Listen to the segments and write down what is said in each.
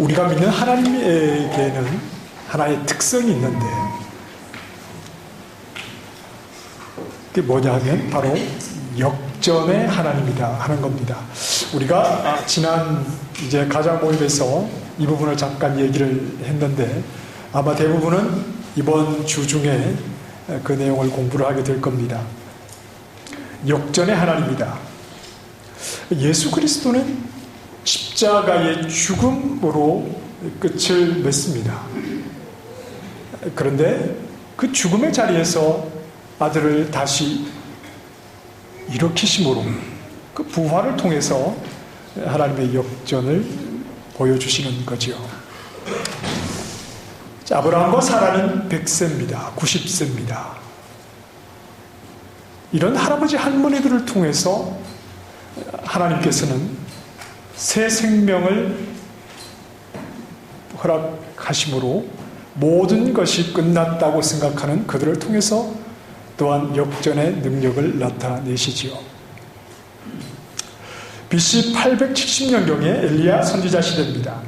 우리가 믿는 하나님에게는 하나의 특성이 있는데 그게 뭐냐 하면 바로 역전의 하나님이다 하는 겁니다. 우리가 지난 이제 가정 모임에서 이 부분을 잠깐 얘기를 했는데 아마 대부분은 이번 주 중에 그 내용을 공부를 하게 될 겁니다. 역전의 하나님이다. 예수 그리스도는 십자가의 죽음으로 끝을 맺습니다. 그런데 그 죽음의 자리에서 아들을 다시 일으키심으로 그 부활을 통해서 하나님의 역전을 보여주시는 거죠. 자, 아브라함과 사라는 100세입니다. 90세입니다. 이런 할아버지 할머니들을 통해서 하나님께서는 새 생명을 허락하심으로 모든 것이 끝났다고 생각하는 그들을 통해서 또한 역전의 능력을 나타내시지요. BC 870년경에 엘리야 선지자 시대입니다.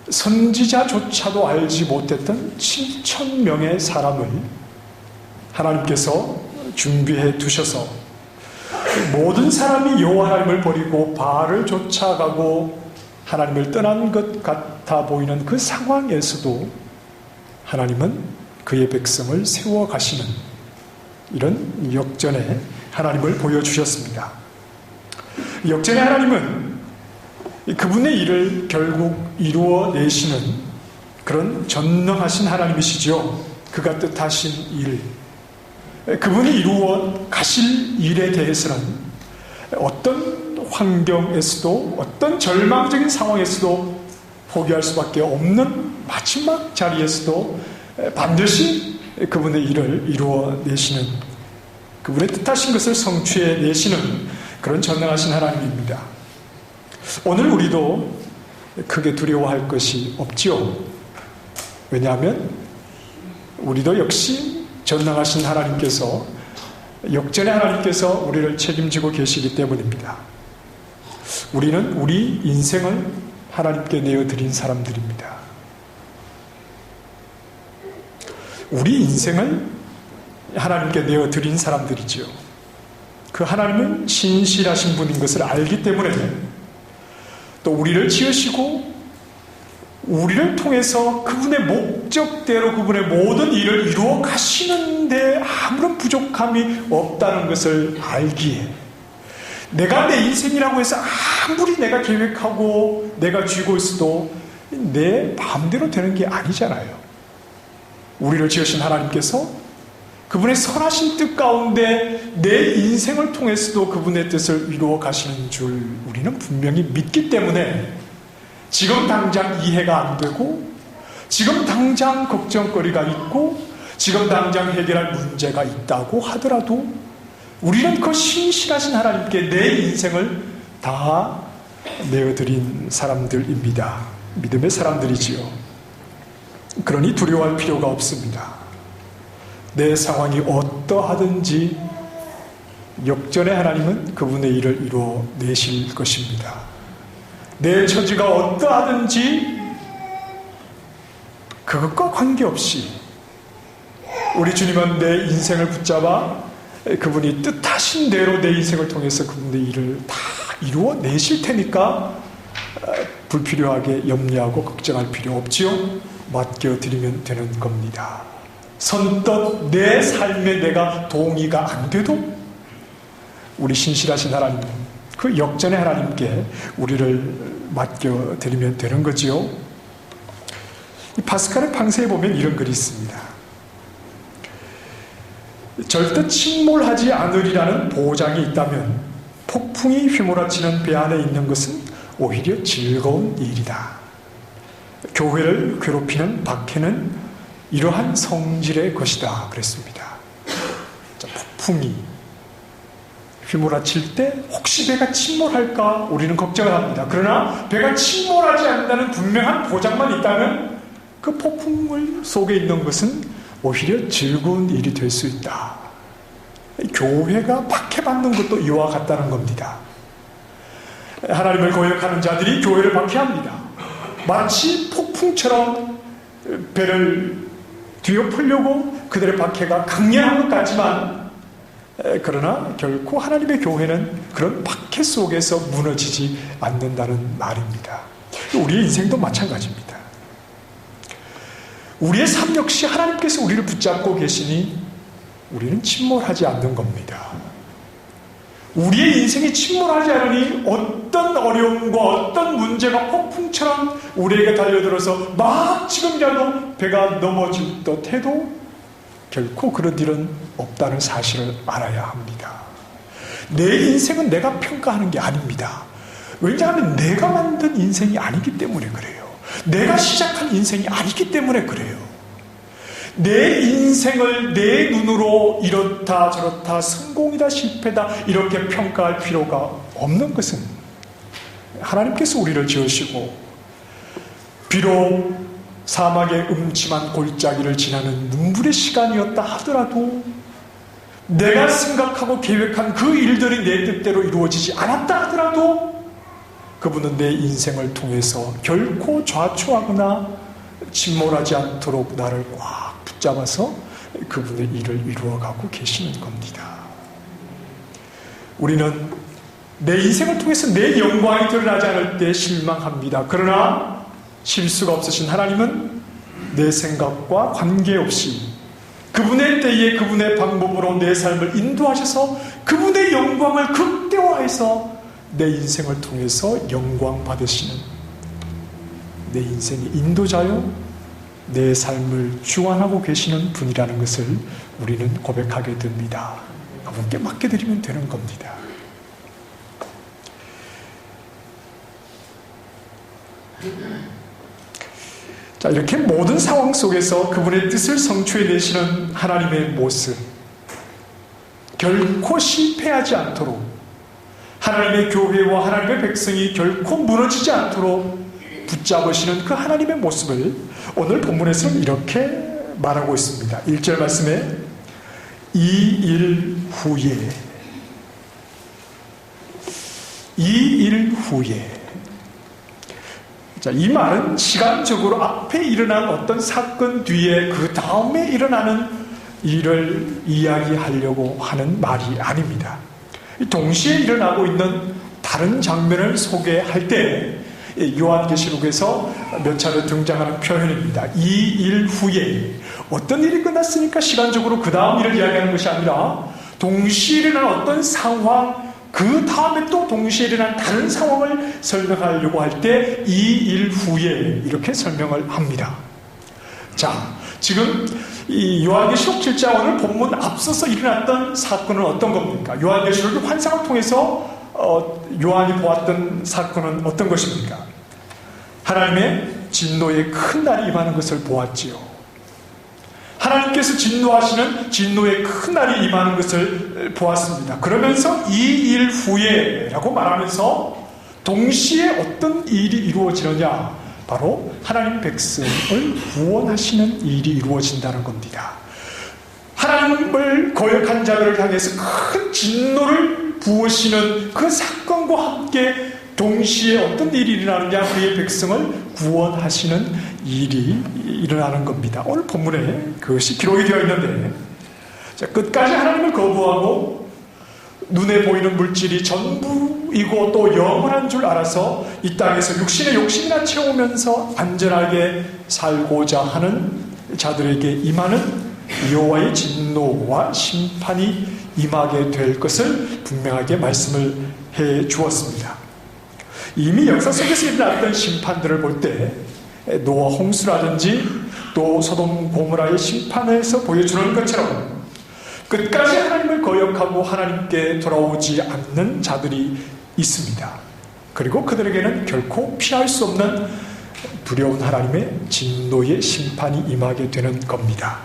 선지자조차도 알지 못했던 7,000명의 사람을 하나님께서 준비해 두셔서 모든 사람이 여호와 하나님을 버리고 바알을 쫓아가고 하나님을 떠난 것 같아 보이는 그 상황에서도 하나님은 그의 백성을 세워가시는 이런 역전의 하나님을 보여주셨습니다. 역전의 하나님은 그분의 일을 결국 이루어내시는 그런 전능하신 하나님이시죠. 그가 뜻하신 일, 그분이 이루어 가실 일에 대해서는 어떤 환경에서도 어떤 절망적인 상황에서도 포기할 수밖에 없는 마지막 자리에서도 반드시 그분의 일을 이루어내시는, 그분의 뜻하신 것을 성취해내시는 그런 전능하신 하나님입니다. 오늘 우리도 크게 두려워할 것이 없지요. 왜냐하면 우리도 역시 전능하신 하나님께서, 역전의 하나님께서 우리를 책임지고 계시기 때문입니다. 우리는 우리 인생을 하나님께 내어드린 사람들입니다. 우리 인생을 하나님께 내어드린 사람들이지요. 그 하나님은 신실하신 분인 것을 알기 때문에 또 우리를 지으시고 우리를 통해서 그분의 목적대로 그분의 모든 일을 이루어 가시는데 아무런 부족함이 없다는 것을 알기에, 내가 내 인생이라고 해서 아무리 내가 계획하고 내가 쥐고 있어도 내 마음대로 되는 게 아니잖아요. 우리를 지으신 하나님께서 그분의 선하신 뜻 가운데 내 인생을 통해서도 그분의 뜻을 이루어 가시는 줄 우리는 분명히 믿기 때문에 지금 당장 이해가 안 되고 지금 당장 걱정거리가 있고 지금 당장 해결할 문제가 있다고 하더라도 우리는 그 신실하신 하나님께 내 인생을 다 내어드린 사람들입니다. 믿음의 사람들이지요. 그러니 두려워할 필요가 없습니다. 내 상황이 어떠하든지 역전의 하나님은 그분의 일을 이루어내실 것입니다. 내 처지가 어떠하든지 그것과 관계없이 우리 주님은 내 인생을 붙잡아 그분이 뜻하신 대로 내 인생을 통해서 그분의 일을 다 이루어내실 테니까 불필요하게 염려하고 걱정할 필요 없지요. 맡겨드리면 되는 겁니다. 선뜻 내 삶에 내가 동의가 안 돼도 우리 신실하신 하나님, 그 역전의 하나님께 우리를 맡겨드리면 되는 거지요. 이 파스칼의 방세에 보면 이런 글이 있습니다. 절대 침몰하지 않으리라는 보장이 있다면 폭풍이 휘몰아치는 배 안에 있는 것은 오히려 즐거운 일이다. 교회를 괴롭히는 박해는 이러한 성질의 것이다 그랬습니다. 자, 폭풍이 휘몰아칠 때 혹시 배가 침몰할까 우리는 걱정을 합니다. 그러나 배가 침몰하지 않는다는 분명한 보장만 있다면 그 폭풍 속에 있는 것은 오히려 즐거운 일이 될 수 있다. 교회가 박해받는 것도 이와 같다는 겁니다. 하나님을 거역하는 자들이 교회를 박해합니다. 마치 폭풍처럼 배를 뒤엎으려고 그들의 박해가 강렬한 것 같지만, 그러나 결코 하나님의 교회는 그런 박해 속에서 무너지지 않는다는 말입니다. 우리의 인생도 마찬가지입니다. 우리의 삶 역시 하나님께서 우리를 붙잡고 계시니 우리는 침몰하지 않는 겁니다. 우리의 인생이 침몰하지 않으니 어떤 어려움과 어떤 문제가 폭풍처럼 우리에게 달려들어서 막 지금이라도 배가 넘어질 듯 해도 결코 그런 일은 없다는 사실을 알아야 합니다. 내 인생은 내가 평가하는 게 아닙니다. 왜냐하면 내가 만든 인생이 아니기 때문에 그래요. 내가 시작한 인생이 아니기 때문에 그래요. 내 인생을 내 눈으로 이렇다 저렇다 성공이다 실패다 이렇게 평가할 필요가 없는 것은, 하나님께서 우리를 지으시고 비록 사막의 음침한 골짜기를 지나는 눈물의 시간이었다 하더라도, 내가 생각하고 계획한 그 일들이 내 뜻대로 이루어지지 않았다 하더라도 그분은 내 인생을 통해서 결코 좌초하거나 침몰하지 않도록 나를 꽉 붙잡아서 그분의 일을 이루어가고 계시는 겁니다. 우리는 내 인생을 통해서 내 영광이 드러나지 않을 때 실망합니다. 그러나 실수가 없으신 하나님은 내 생각과 관계없이 그분의 때에 그분의 방법으로 내 삶을 인도하셔서 그분의 영광을 극대화해서 내 인생을 통해서 영광 받으시는, 내 인생의 인도자요 내 삶을 주관하고 계시는 분이라는 것을 우리는 고백하게 됩니다. 그분께 맡겨드리면 되는 겁니다. 자, 이렇게 모든 상황 속에서 그분의 뜻을 성취해내시는 하나님의 모습, 결코 실패하지 않도록, 하나님의 교회와 하나님의 백성이 결코 무너지지 않도록 붙잡으시는 그 하나님의 모습을 오늘 본문에서는 이렇게 말하고 있습니다. 1절 말씀에 이 일 후에. 자, 이 말은 시간적으로 앞에 일어난 어떤 사건 뒤에 그 다음에 일어나는 일을 이야기하려고 하는 말이 아닙니다. 동시에 일어나고 있는 다른 장면을 소개할 때 요한계시록에서 몇 차례 등장하는 표현입니다. 이 일 후에, 어떤 일이 끝났으니까 시간적으로 그 다음 일을 이야기하는 것이 아니라 동시에 일어난 어떤 상황, 그 다음에 또 동시에 일어난 다른 상황을 설명하려고 할 때 이 일 후에 이렇게 설명을 합니다. 자, 지금 이 요한계시록 7장 오늘 본문 앞서서 일어났던 사건은 어떤 겁니까? 요한계시록의 환상을 통해서 요한이 보았던 사건은 어떤 것입니까? 하나님의 진노의 큰 날이 임하는 것을 보았지요. 하나님께서 진노하시는 진노의 큰 날이 임하는 것을 보았습니다. 그러면서 이 일 후에 라고 말하면서 동시에 어떤 일이 이루어지느냐, 바로 하나님 백성을 구원하시는 일이 이루어진다는 겁니다. 하나님을 거역한 자들을 향해서 큰 진노를 부으시는 그 사건과 함께 동시에 어떤 일이 일어나느냐, 그의 백성을 구원하시는 일이 일어나는 겁니다. 오늘 본문에 그것이 기록이 되어 있는데, 자, 끝까지 하나님을 거부하고 눈에 보이는 물질이 전부이고 또 영원한 줄 알아서 이 땅에서 육신의 욕심이나 채우면서 안전하게 살고자 하는 자들에게 임하는 여호와의 진노와 심판이 임하게 될 것을 분명하게 말씀을 해 주었습니다. 이미 역사 속에서 일어났던 심판들을 볼 때 노아 홍수라든지 또 소돔 고모라의 심판에서 보여주는 것처럼 끝까지 하나님을 거역하고 하나님께 돌아오지 않는 자들이 있습니다. 그리고 그들에게는 결코 피할 수 없는 두려운 하나님의 진노의 심판이 임하게 되는 겁니다.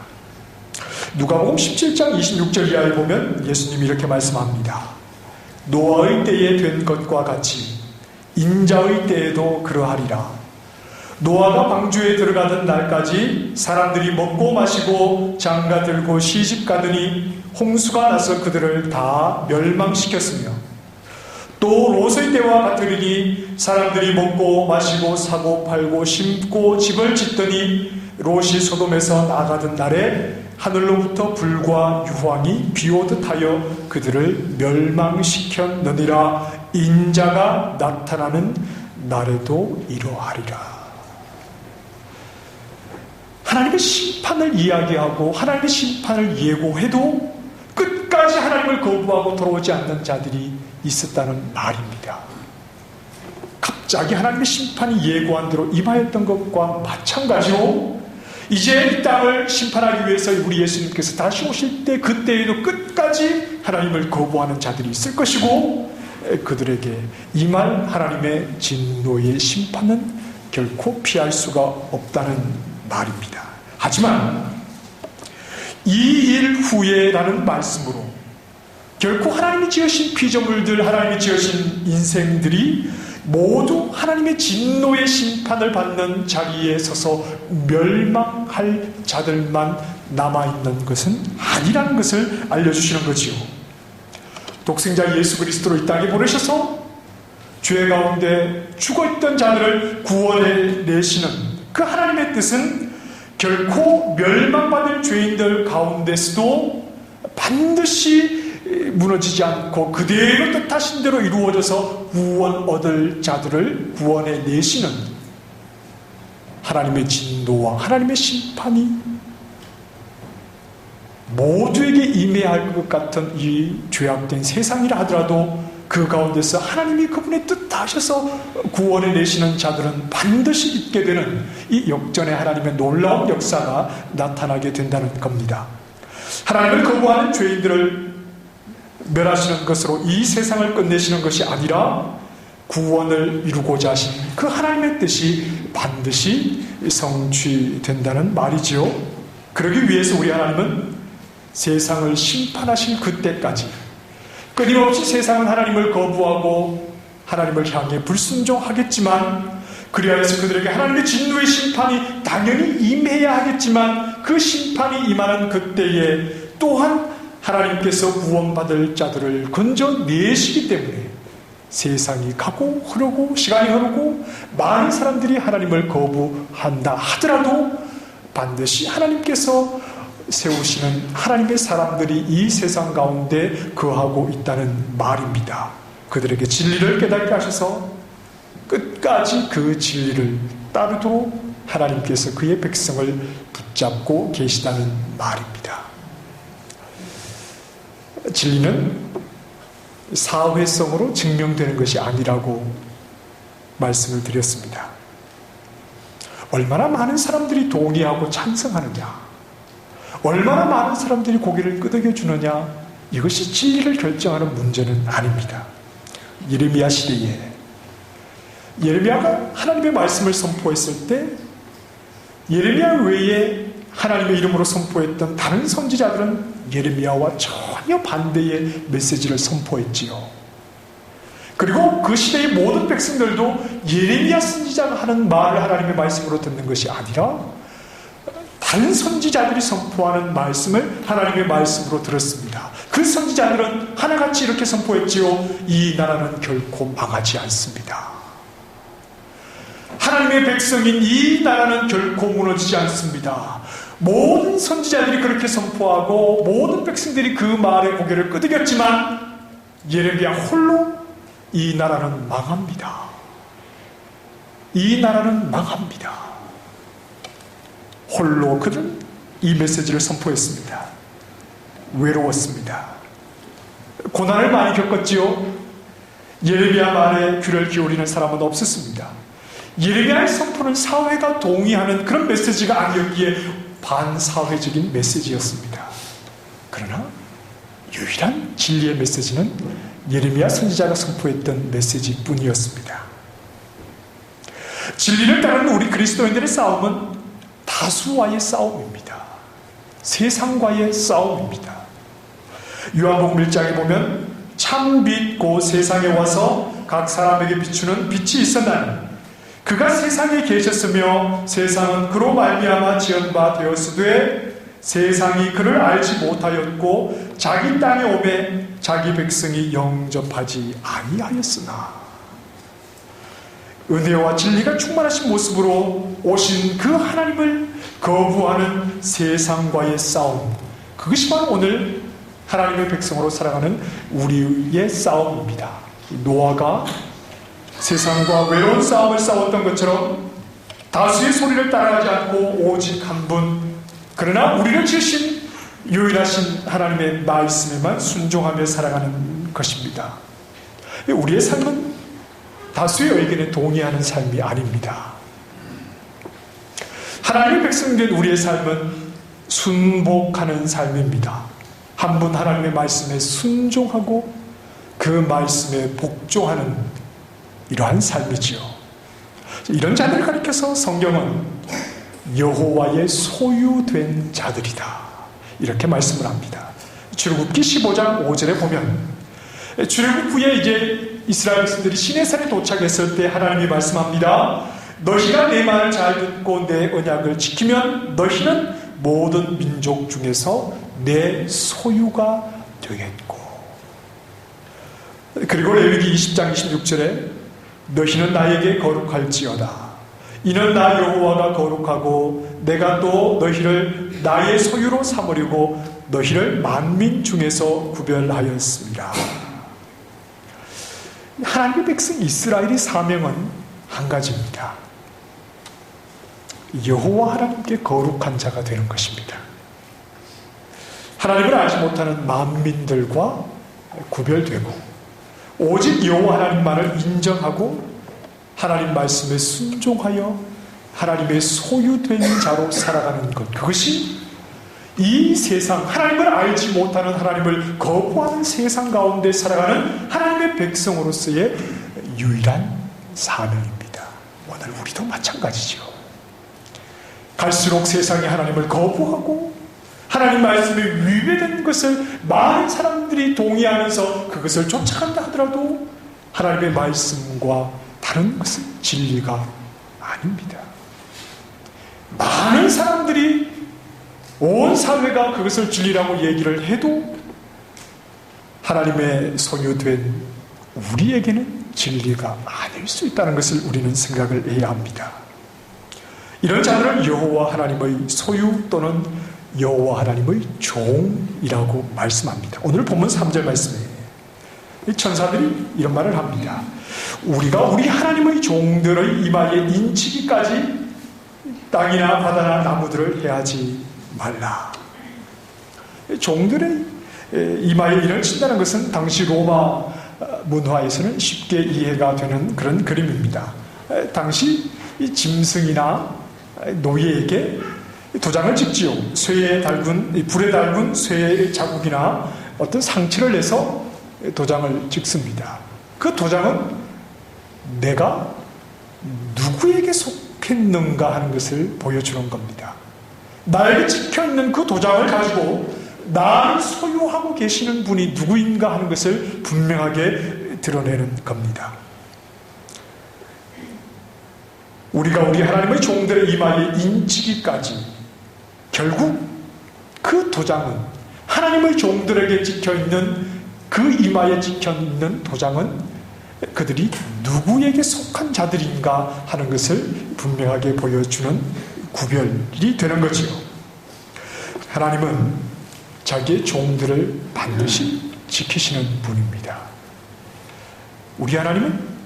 누가복음 17장 26절 이하에 보면 예수님이 이렇게 말씀합니다. 노아의 때에 된 것과 같이 인자의 때에도 그러하리라. 노아가 방주에 들어가던 날까지 사람들이 먹고 마시고 장가 들고 시집 가더니 홍수가 나서 그들을 다 멸망시켰으며 또 롯의 때와 같으리니 사람들이 먹고 마시고 사고 팔고 심고 집을 짓더니 롯이 소돔에서 나가던 날에 하늘로부터 불과 유황이 비오듯 하여 그들을 멸망시켰느니라. 인자가 나타나는 날에도 이러하리라. 하나님의 심판을 이야기하고 하나님의 심판을 예고해도 끝까지 하나님을 거부하고 돌아오지 않는 자들이 있었다는 말입니다. 갑자기 하나님의 심판이 예고한 대로 임하였던 것과 마찬가지로 이제 이 땅을 심판하기 위해서 우리 예수님께서 다시 오실 때 그때에도 끝까지 하나님을 거부하는 자들이 있을 것이고 그들에게 임할 하나님의 진노의 심판은 결코 피할 수가 없다는 말입니다. 하지만 이 일 후에라는 말씀으로 결코 하나님이 지으신 피조물들, 하나님이 지으신 인생들이 모두 하나님의 진노의 심판을 받는 자리에 서서 멸망할 자들만 남아있는 것은 아니라는 것을 알려주시는 거지요. 독생자 예수 그리스도를 이 땅에 보내셔서 죄 가운데 죽어있던 자들을 구원해 내시는 그 하나님의 뜻은 결코 멸망받을 죄인들 가운데서도 반드시 무너지지 않고 그대로 뜻하신 대로 이루어져서 구원 얻을 자들을 구원해 내시는 하나님의 진노와 하나님의 심판이 모두에게 임해야 할 것 같은 이 죄악된 세상이라 하더라도 그 가운데서 하나님이 그분의 뜻하셔서 구원해 내시는 자들은 반드시 있게 되는 이 역전의 하나님의 놀라운 역사가 나타나게 된다는 겁니다. 하나님을 거부하는 죄인들을 멸하시는 것으로 이 세상을 끝내시는 것이 아니라 구원을 이루고자 하신 그 하나님의 뜻이 반드시 성취된다는 말이지요. 그러기 위해서 우리 하나님은 세상을 심판하실 그때까지 끊임없이 세상은 하나님을 거부하고 하나님을 향해 불순종하겠지만 그리하여서 그들에게 하나님의 진노의 심판이 당연히 임해야 하겠지만 그 심판이 임하는 그때에 또한 하나님께서 구원받을 자들을 건져내시기 때문에 세상이 가고 흐르고 시간이 흐르고 많은 사람들이 하나님을 거부한다 하더라도 반드시 하나님께서 세우시는 하나님의 사람들이 이 세상 가운데 거하고 있다는 말입니다. 그들에게 진리를 깨닫게 하셔서 끝까지 그 진리를 따르도록 하나님께서 그의 백성을 붙잡고 계시다는 말입니다. 진리는 사회성으로 증명되는 것이 아니라고 말씀을 드렸습니다. 얼마나 많은 사람들이 동의하고 찬성하느냐, 얼마나 많은 사람들이 고개를 끄덕여 주느냐, 이것이 진리를 결정하는 문제는 아닙니다. 예레미야 시대에 예레미야가 하나님의 말씀을 선포했을 때 예레미야 외에 하나님의 이름으로 선포했던 다른 선지자들은 예레미야와 전혀 반대의 메시지를 선포했지요. 그리고 그 시대의 모든 백성들도 예레미야 선지자가 하는 말을 하나님의 말씀으로 듣는 것이 아니라 다른 선지자들이 선포하는 말씀을 하나님의 말씀으로 들었습니다. 그 선지자들은 하나같이 이렇게 선포했지요. 이 나라는 결코 망하지 않습니다. 하나님의 백성인 이 나라는 결코 무너지지 않습니다. 모든 선지자들이 그렇게 선포하고 모든 백성들이 그 말에 고개를 끄덕였지만 예레미야 홀로 이 나라는 망합니다. 이 나라는 망합니다. 홀로 그는 이 메시지를 선포했습니다. 외로웠습니다. 고난을 많이 겪었지요. 예레미야 말에 귀를 기울이는 사람은 없었습니다. 예레미야의 선포는 사회가 동의하는 그런 메시지가 아니었기에 반사회적인 메시지였습니다. 그러나 유일한 진리의 메시지는 예레미야 선지자가 선포했던 메시지뿐이었습니다. 진리를 따르는 우리 그리스도인들의 싸움은 다수와의 싸움입니다. 세상과의 싸움입니다. 요한복음 1장에 보면 참 빛 곧 세상에 와서 각 사람에게 비추는 빛이 있었나니 그가 세상에 계셨으며 세상은 그로 말미암아 지은 바 되었으되 세상이 그를 알지 못하였고 자기 땅에 오매 자기 백성이 영접하지 아니하였으나 은혜와 진리가 충만하신 모습으로 오신 그 하나님을 거부하는 세상과의 싸움, 그것이 바로 오늘 하나님의 백성으로 살아가는 우리의 싸움입니다. 노아가 세상과 외로운 싸움을 싸웠던 것처럼 다수의 소리를 따라가지 않고 오직 한 분, 그러나 우리를 지으신 유일하신 하나님의 말씀에만 순종하며 살아가는 것입니다. 우리의 삶은 다수의 의견에 동의하는 삶이 아닙니다. 하나님의 백성된 우리의 삶은 순복하는 삶입니다. 한 분 하나님의 말씀에 순종하고 그 말씀에 복종하는 이러한 삶이지요. 이런 자들을 가리켜서 성경은 여호와의 소유된 자들이다, 이렇게 말씀을 합니다. 출애굽기 15장 5절에 보면 출애굽 후에 이제 이스라엘 백성들이 시내산에 도착했을 때 하나님이 말씀합니다. 너희가 내 말을 잘 듣고 내 언약을 지키면 너희는 모든 민족 중에서 내 소유가 되겠고, 그리고 레위기 20장 26절에 너희는 나에게 거룩할지어다. 이는 나 여호와가 거룩하고 내가 또 너희를 나의 소유로 삼으려고 너희를 만민 중에서 구별하였습니다. 하나님의 백성 이스라엘의 사명은 한 가지입니다. 여호와 하나님께 거룩한 자가 되는 것입니다. 하나님을 알지 못하는 만민들과 구별되고 오직 여호와 하나님만을 인정하고 하나님 말씀에 순종하여 하나님의 소유된 자로 살아가는 것, 그것이 이 세상, 하나님을 알지 못하는, 하나님을 거부하는 세상 가운데 살아가는 하나님의 백성으로서의 유일한 사명입니다. 오늘 우리도 마찬가지죠. 갈수록 세상이 하나님을 거부하고 하나님 말씀에 위배된 것을 많은 사람들이 동의하면서 그것을 쫓아간다 하더라도 하나님의 말씀과 다른 것은 진리가 아닙니다. 많은 사람들이 온 사회가 그것을 진리라고 얘기를 해도 하나님의 소유된 우리에게는 진리가 아닐 수 있다는 것을 우리는 생각을 해야 합니다. 이런 자들을 여호와 하나님의 소유 또는 여호와 하나님의 종이라고 말씀합니다. 오늘 본문 3절 말씀에 천사들이 이런 말을 합니다. 우리가 우리 하나님의 종들의 이마에 인치기까지 땅이나 바다나 나무들을 해하지 말라. 종들의 이마에 인을 친다는 것은 당시 로마 문화에서는 쉽게 이해가 되는 그런 그림입니다. 당시 이 짐승이나 노예에게 도장을 찍지요. 쇠에 달군, 불에 달군 쇠의 자국이나 어떤 상처를 내서 도장을 찍습니다. 그 도장은 내가 누구에게 속했는가 하는 것을 보여주는 겁니다. 나에게 찍혀있는 그 도장을 가지고 나를 소유하고 계시는 분이 누구인가 하는 것을 분명하게 드러내는 겁니다. 우리가 우리 하나님의 종들의 이마에 인치기까지, 결국 그 도장은, 하나님의 종들에게 찍혀있는 그 이마에 찍혀있는 도장은 그들이 누구에게 속한 자들인가 하는 것을 분명하게 보여주는 구별이 되는 거지요. 하나님은 자기의 종들을 반드시 지키시는 분입니다. 우리 하나님은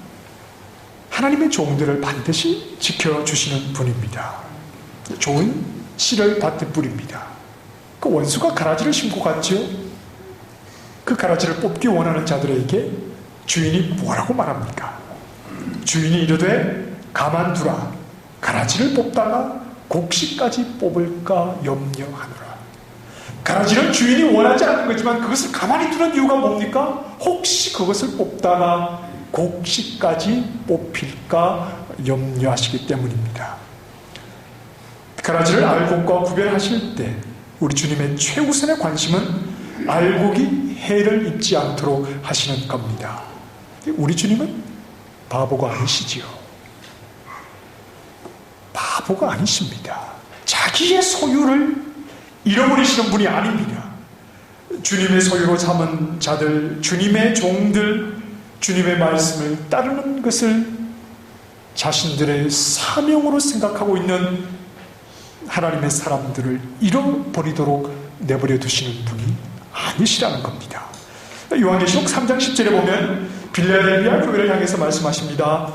하나님의 종들을 반드시 지켜주시는 분입니다. 좋은 씨를 밭에 뿌립니다. 그 원수가 가라지를 심고 갔지요. 그 가라지를 뽑기 원하는 자들에게 주인이 뭐라고 말합니까? 주인이 이르되 가만두라. 가라지를 뽑다가 곡식까지 뽑을까 염려하노라. 가라지는 주인이 원하지 않는 거지만 그것을 가만히 두는 이유가 뭡니까? 혹시 그것을 뽑다가 곡식까지 뽑힐까 염려하시기 때문입니다. 가라지를 알곡과 구별하실 때 우리 주님의 최우선의 관심은 알곡이 해를 입지 않도록 하시는 겁니다. 우리 주님은 바보가 아니시지요. 바보가 아니십니다. 자기의 소유를 잃어버리시는 분이 아닙니다. 주님의 소유로 삼은 자들, 주님의 종들, 주님의 말씀을 따르는 것을 자신들의 사명으로 생각하고 있는 하나님의 사람들을 잃어버리도록 내버려 두시는 분이 아니시라는 겁니다. 요한계시록 3장 10절에 보면 빌라델비아 교회를 향해서 말씀하십니다.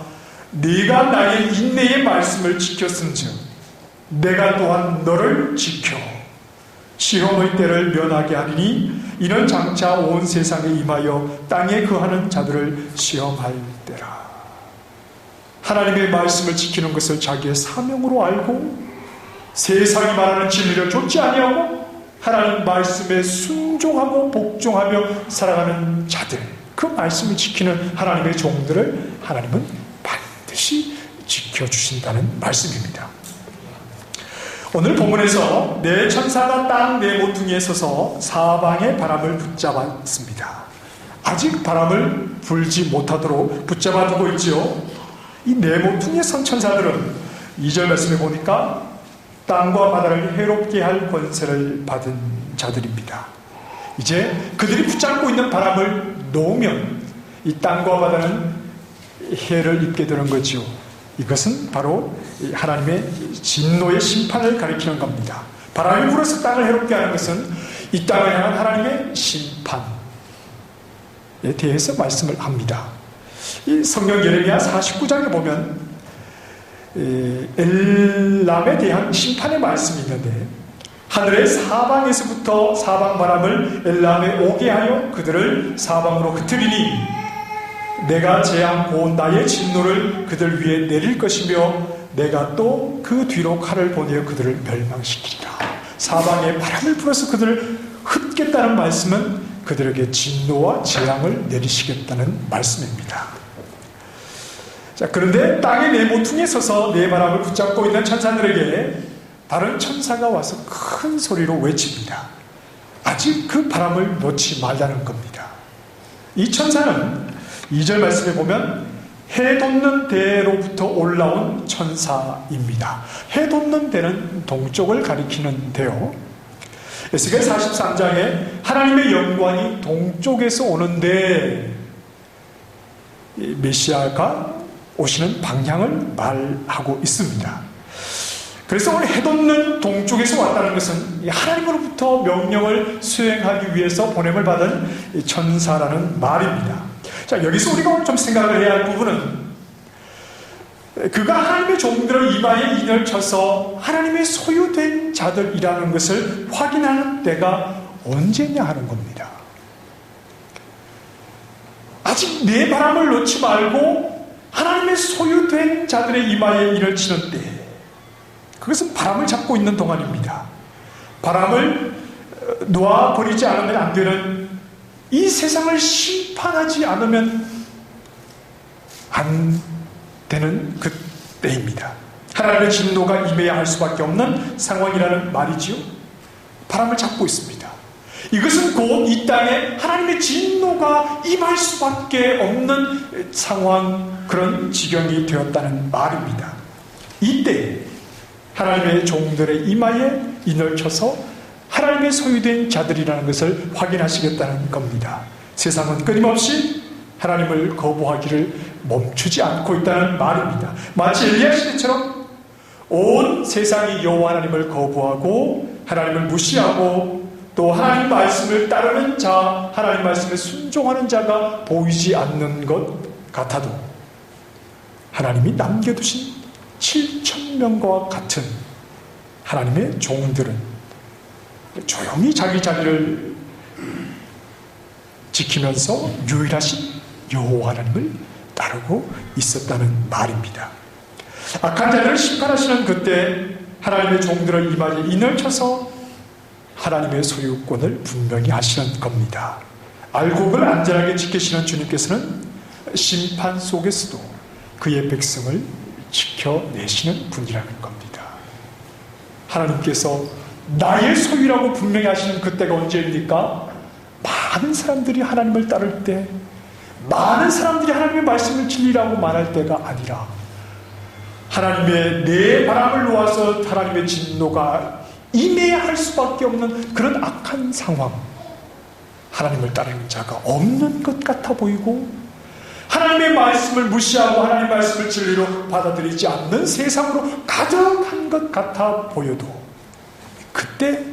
네가 나의 인내의 말씀을 지켰은즉 내가 또한 너를 지켜 시험의 때를 면하게 하리니 이는 장차 온 세상에 임하여 땅에 거하는 자들을 시험할 때라. 하나님의 말씀을 지키는 것을 자기의 사명으로 알고 세상이 말하는 진리를 좇지 아니하고 하나님 말씀에 순종하고 복종하며 살아가는 자들, 그 말씀을 지키는 하나님의 종들을 하나님은 반드시 지켜주신다는 말씀입니다. 오늘 본문에서 네 천사가 땅 네 모퉁이에 서서 사방의 바람을 붙잡았습니다. 아직 바람을 불지 못하도록 붙잡아 두고 있지요. 이 네 모퉁이에 선 천사들은 2절 말씀에 보니까 땅과 바다를 해롭게 할 권세를 받은 자들입니다. 이제 그들이 붙잡고 있는 바람을 놓으면 이 땅과 바다는 해를 입게 되는 거죠. 이것은 바로 하나님의 진노의 심판을 가리키는 겁니다. 바람이 불어서 땅을 해롭게 하는 것은 이 땅을 향한 하나님의 심판에 대해서 말씀을 합니다. 이 성경 예레미야 49장에 보면 엘람에 대한 심판의 말씀이 있는데 하늘의 사방에서부터 사방 바람을 엘람에 오게 하여 그들을 사방으로 흩으리니 내가 재앙 곧 나의 진노를 그들 위에 내릴 것이며 내가 또 그 뒤로 칼을 보내어 그들을 멸망시키리라. 사방에 바람을 불어서 그들을 흩겠다는 말씀은 그들에게 진노와 재앙을 내리시겠다는 말씀입니다. 자, 그런데 땅의 네 모퉁이에 서서 네 바람을 붙잡고 있는 천사들에게 다른 천사가 와서 큰 소리로 외칩니다. 아직 그 바람을 놓지 말라는 겁니다. 이 천사는 2절 말씀에 보면 해 돋는 대로부터 올라온 천사입니다. 해 돋는 대는 동쪽을 가리키는 대요. 에스겔 43장에 하나님의 영광이 동쪽에서 오는데 메시아가 오시는 방향을 말하고 있습니다. 그래서 오늘 해돋는 동쪽에서 왔다는 것은 하나님으로부터 명령을 수행하기 위해서 보냄을 받은 천사라는 말입니다. 자, 여기서 우리가 오늘 좀 생각을 해야 할 부분은 그가 하나님의 종들의 이마에 인을 쳐서 하나님의 소유된 자들이라는 것을 확인하는 때가 언제냐 하는 겁니다. 아직 내 바람을 놓지 말고 하나님의 소유된 자들의 이마에 인을 치는 때, 그것은 바람을 잡고 있는 동안입니다. 바람을 놓아버리지 않으면 안 되는, 이 세상을 심판하지 않으면 안 되는 그때입니다. 하나님의 진노가 임해야 할 수밖에 없는 상황이라는 말이지요. 바람을 잡고 있습니다. 이것은 곧 이 땅에 하나님의 진노가 임할 수밖에 없는 상황, 그런 지경이 되었다는 말입니다. 이때 하나님의 종들의 이마에 인을 쳐서 하나님의 소유된 자들이라는 것을 확인하시겠다는 겁니다. 세상은 끊임없이 하나님을 거부하기를 멈추지 않고 있다는 말입니다. 마치 엘리야 시대처럼 온 세상이 여호와 하나님을 거부하고 하나님을 무시하고 또 하나님 말씀을 따르는 자, 하나님 말씀에 순종하는 자가 보이지 않는 것 같아도 하나님이 남겨두신 7,000명과 같은 하나님의 종들은 조용히 자기 자리를 지키면서 유일하신 여호와 하나님을 따르고 있었다는 말입니다. 악한 자들을 심판하시는 그때 하나님의 종들을 이마에 인을 쳐서 하나님의 소유권을 분명히 하시는 겁니다. 알곡을 안전하게 지키시는 주님께서는 심판 속에서도 그의 백성을 지켜내시는 분이라는 겁니다. 하나님께서 나의 소유라고 분명히 하시는 그때가 언제입니까? 많은 사람들이 하나님을 따를 때, 많은 사람들이 하나님의 말씀을 진리라고 말할 때가 아니라 하나님의 내 바람을 놓아서 하나님의 진노가 임해야 할 수밖에 없는 그런 악한 상황, 하나님을 따르는 자가 없는 것 같아 보이고, 하나님의 말씀을 무시하고 하나님의 말씀을 진리로 받아들이지 않는 세상으로 가득한 것 같아 보여도, 그때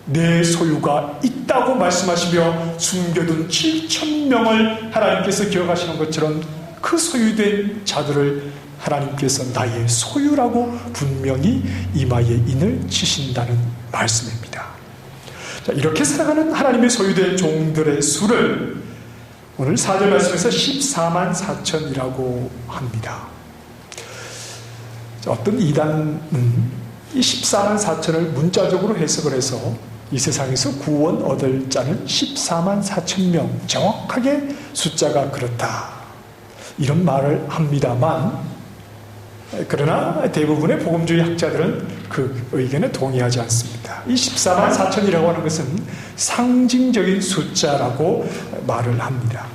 내 소유가 있다고 말씀하시며 숨겨둔 7,000명을 하나님께서 기억하시는 것처럼 그 소유된 자들을 하나님께서 나의 소유라고 분명히 이마에 인을 치신다는 말씀입니다. 자, 이렇게 살아가는 하나님의 소유된 종들의 수를 오늘 4절 말씀에서 14만 4천이라고 합니다. 자, 어떤 이단은 이 14만 4천을 문자적으로 해석을 해서 이 세상에서 구원 얻을 자는 14만 4천 명, 정확하게 숫자가 그렇다, 이런 말을 합니다만, 그러나 대부분의 복음주의 학자들은 그 의견에 동의하지 않습니다. 이 14만 4천이라고 하는 것은 상징적인 숫자라고 말을 합니다.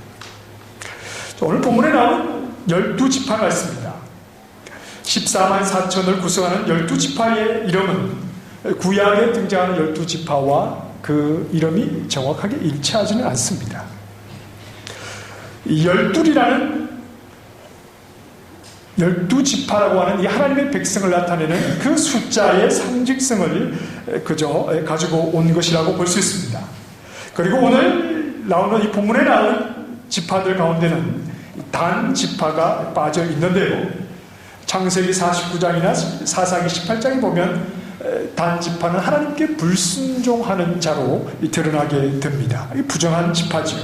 오늘 본문에 나온 12지파가 있습니다. 14만 4천을 구성하는 12지파의 이름은 구약에 등장하는 12지파와 그 이름이 정확하게 일치하지는 않습니다. 이 12지파라고 하는 이 하나님의 백성을 나타내는 그 숫자의 상징성을 그저 가지고 온 것이라고 볼 수 있습니다. 그리고 오늘 나오는 이 본문에 나오는 지파들 가운데는 단 지파가 빠져 있는데요, 창세기 49장이나 사사기 18장에 보면 단 지파는 하나님께 불순종하는 자로 드러나게 됩니다. 부정한 지파지요.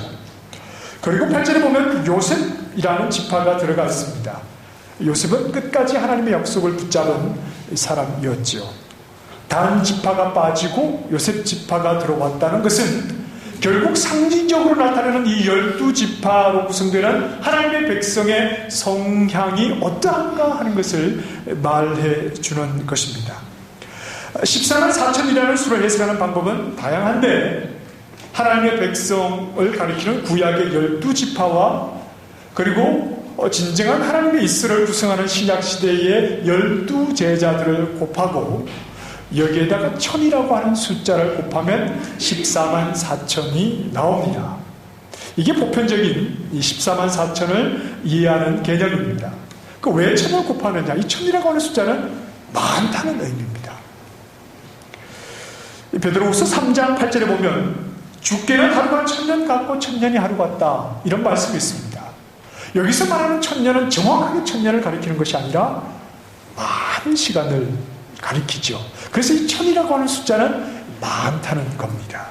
그리고 8절에 보면 요셉이라는 지파가 들어가 있습니다. 요셉은 끝까지 하나님의 약속을 붙잡은 사람이었지요. 단 지파가 빠지고 요셉 지파가 들어왔다는 것은 결국 상징적으로 나타나는 이 12지파로 구성되는 하나님의 백성의 성향이 어떠한가 하는 것을 말해 주는 것입니다. 14만 4천이라는 수를 해석하는 방법은 다양한데, 하나님의 백성을 가리키는 구약의 12지파와 그리고 진정한 하나님의 이스라엘을 구성하는 신약시대의 12제자들을 곱하고 여기에다가 1000이라고 하는 숫자를 곱하면 14만 4천이 나옵니다. 이게 보편적인 이 14만 4천을 이해하는 개념입니다. 그 왜 1000을 곱하느냐? 이 1000이라고 하는 숫자는 많다는 의미입니다. 베드로후서 3장 8절에 보면 주께는 하루가 1000년 같고 1000년이 하루 같다, 이런 말씀이 있습니다. 여기서 말하는 1000년은 정확하게 1000년을 가리키는 것이 아니라 많은 시간을 가리키죠. 그래서 이 1000이라고 하는 숫자는 많다는 겁니다.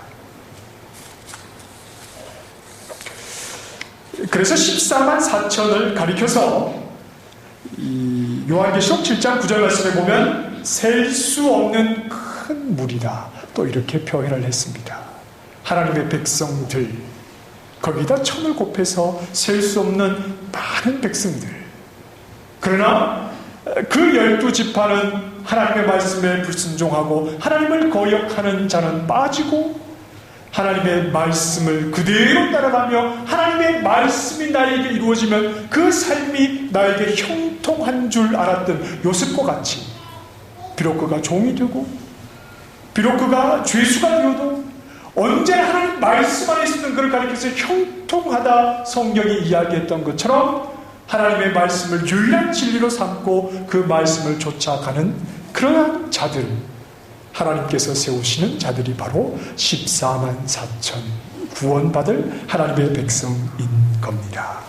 그래서 14만 4천을 가리켜서 이 요한계시록 7장 9절 말씀에 보면 셀 수 없는 큰 물이다, 또 이렇게 표현을 했습니다. 하나님의 백성들, 거기다 1000을 곱해서 셀 수 없는 많은 백성들. 그러나 그 12지파는 하나님의 말씀에 불순종하고 하나님을 거역하는 자는 빠지고, 하나님의 말씀을 그대로 따라가며 하나님의 말씀이 나에게 이루어지면 그 삶이 나에게 형통한 줄 알았던 요셉과 같이, 비록 그가 종이 되고 비록 그가 죄수가 되어도 언제나 하나님 말씀 안에 있었던 그를 가리켜서 형통하다 성경이 이야기했던 것처럼 하나님의 말씀을 유일한 진리로 삼고 그 말씀을 쫓아가는 그러한 자들, 하나님께서 세우시는 자들이 바로 14만 4천 구원받을 하나님의 백성인 겁니다.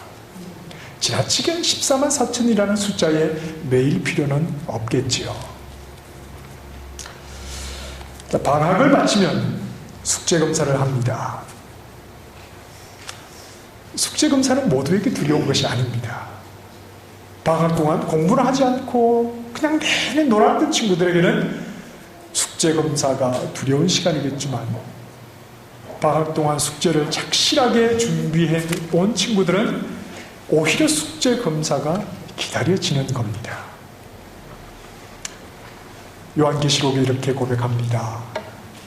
지나치게 14만 4천이라는 숫자에 매일 필요는 없겠지요. 방학을 마치면 숙제검사를 합니다. 숙제검사는 모두에게 두려운 것이 아닙니다. 방학 동안 공부를 하지 않고 그냥 내내 놀았던 친구들에게는 숙제검사가 두려운 시간이겠지만, 방학 동안 숙제를 착실하게 준비해 온 친구들은 오히려 숙제검사가 기다려지는 겁니다. 요한계시록에 이렇게 고백합니다.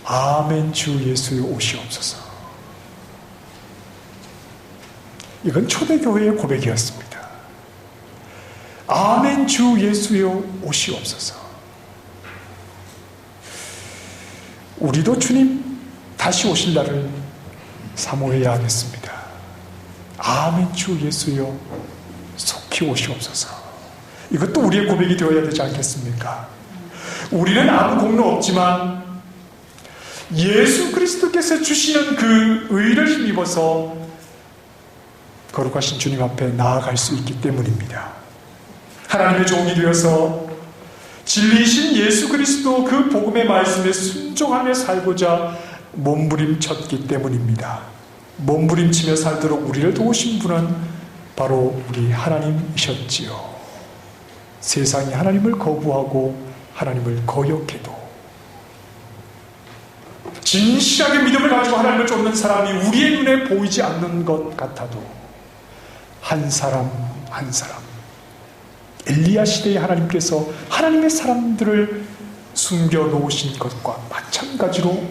아멘 주 예수여 오시옵소서. 이건 초대교회의 고백이었습니다. 아멘 주 예수여 오시옵소서. 우리도 주님 다시 오실 날을 사모해야 하겠습니다. 아멘. 주 예수여 속히 오시옵소서. 이것도 우리의 고백이 되어야 되지 않겠습니까? 우리는 아무 공로 없지만 예수 그리스도께서 주시는 그 의를 힘입어서 거룩하신 주님 앞에 나아갈 수 있기 때문입니다. 하나님의 종이 되어서 진리이신 예수 그리스도 그 복음의 말씀에 순종하며 살고자 몸부림쳤기 때문입니다. 몸부림치며 살도록 우리를 도우신 분은 바로 우리 하나님이셨지요. 세상이 하나님을 거부하고 하나님을 거역해도, 진실하게 믿음을 가지고 하나님을 쫓는 사람이 우리의 눈에 보이지 않는 것 같아도 한 사람 한 사람, 엘리야 시대에 하나님께서 하나님의 사람들을 숨겨놓으신 것과 마찬가지로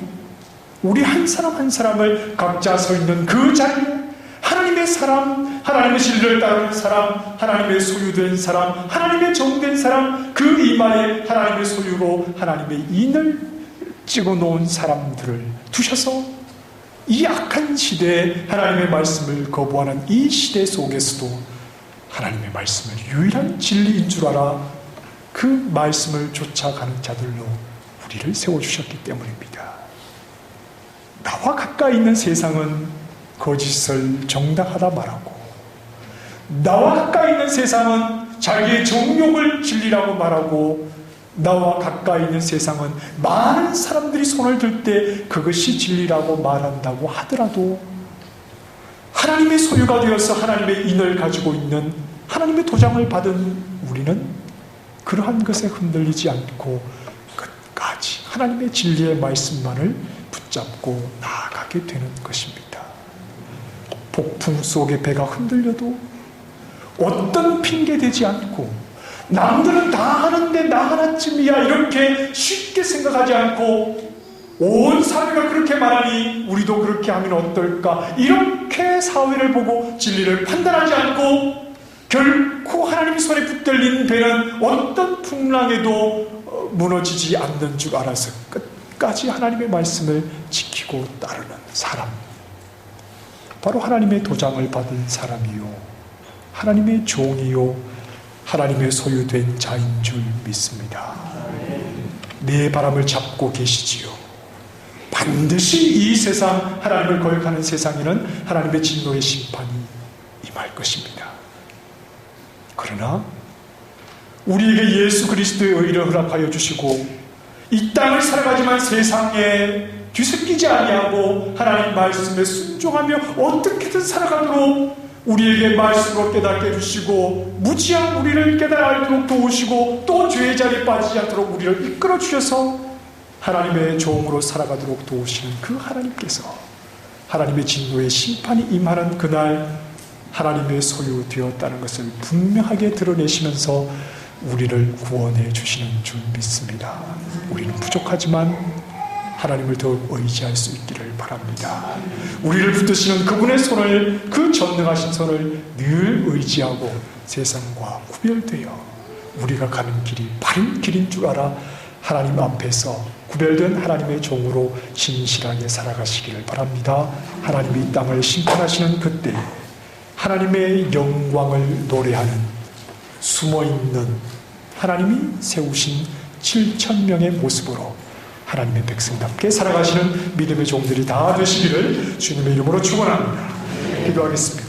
우리 한 사람 한 사람을 각자 서 있는 그 자리에 하나님의 사람, 하나님의 진리를 따르는 사람, 하나님의 소유된 사람, 하나님의 정된 사람, 그 이마에 하나님의 소유로 하나님의 인을 찍어놓은 사람들을 두셔서 이 악한 시대에 하나님의 말씀을 거부하는 이 시대 속에서도 하나님의 말씀을 유일한 진리인 줄 알아 그 말씀을 쫓아가는 자들로 우리를 세워주셨기 때문입니다. 나와 가까이 있는 세상은 거짓을 정당하다 말하고, 나와 가까이 있는 세상은 자기의 정욕을 진리라고 말하고, 나와 가까이 있는 세상은 많은 사람들이 손을 들 때 그것이 진리라고 말한다고 하더라도 하나님의 소유가 되어서 하나님의 인을 가지고 있는, 하나님의 도장을 받은 우리는 그러한 것에 흔들리지 않고 끝까지 하나님의 진리의 말씀만을 붙잡고 나아가게 되는 것입니다. 폭풍 속에 배가 흔들려도 어떤 핑계 대지 않고, 남들은 다 하는데 나 하나쯤이야 이렇게 쉽게 생각하지 않고, 온 사회가 그렇게 말하니 우리도 그렇게 하면 어떨까 이렇게 사회를 보고 진리를 판단하지 않고, 결코 하나님의 손에 붙들린 배는 어떤 풍랑에도 무너지지 않는 줄 알아서 끝까지 하나님의 말씀을 지키고 따르는 사람, 바로 하나님의 도장을 받은 사람이요, 하나님의 종이요, 하나님의 소유된 자인 줄 믿습니다. 내 바람을 잡고 계시지요. 반드시 이 세상, 하나님을 거역하는 세상에는 하나님의 진노의 심판이 임할 것입니다. 그러나 우리에게 예수 그리스도의 의를 허락하여 주시고 이 땅을 살아가지만 세상에 뒤섞이지 아니하고 하나님 말씀에 순종하며 어떻게든 살아가도록 우리에게 말씀으로 깨닫게 해주시고, 무지한 우리를 깨달아 알도록 도우시고, 또 죄의 자리에 빠지지 않도록 우리를 이끌어 주셔서 하나님의 종으로 살아가도록 도우시는 그 하나님께서 하나님의 진노의 심판이 임하는 그날 하나님의 소유되었다는 것을 분명하게 드러내시면서 우리를 구원해 주시는 줄 믿습니다. 우리는 부족하지만 하나님을 더욱 의지할 수 있기를 바랍니다. 우리를 붙드시는 그분의 손을, 그 전능하신 손을 늘 의지하고 세상과 구별되어 우리가 가는 길이 바른 길인 줄 알아 하나님 앞에서 구별된 하나님의 종으로 진실하게 살아가시기를 바랍니다. 하나님이 이 땅을 심판하시는 그때 하나님의 영광을 노래하는 숨어있는 하나님이 세우신 7,000명의 모습으로 하나님의 백성답게 살아가시는 믿음의 종들이 다 되시기를 주님의 이름으로 축원합니다. 기도하겠습니다.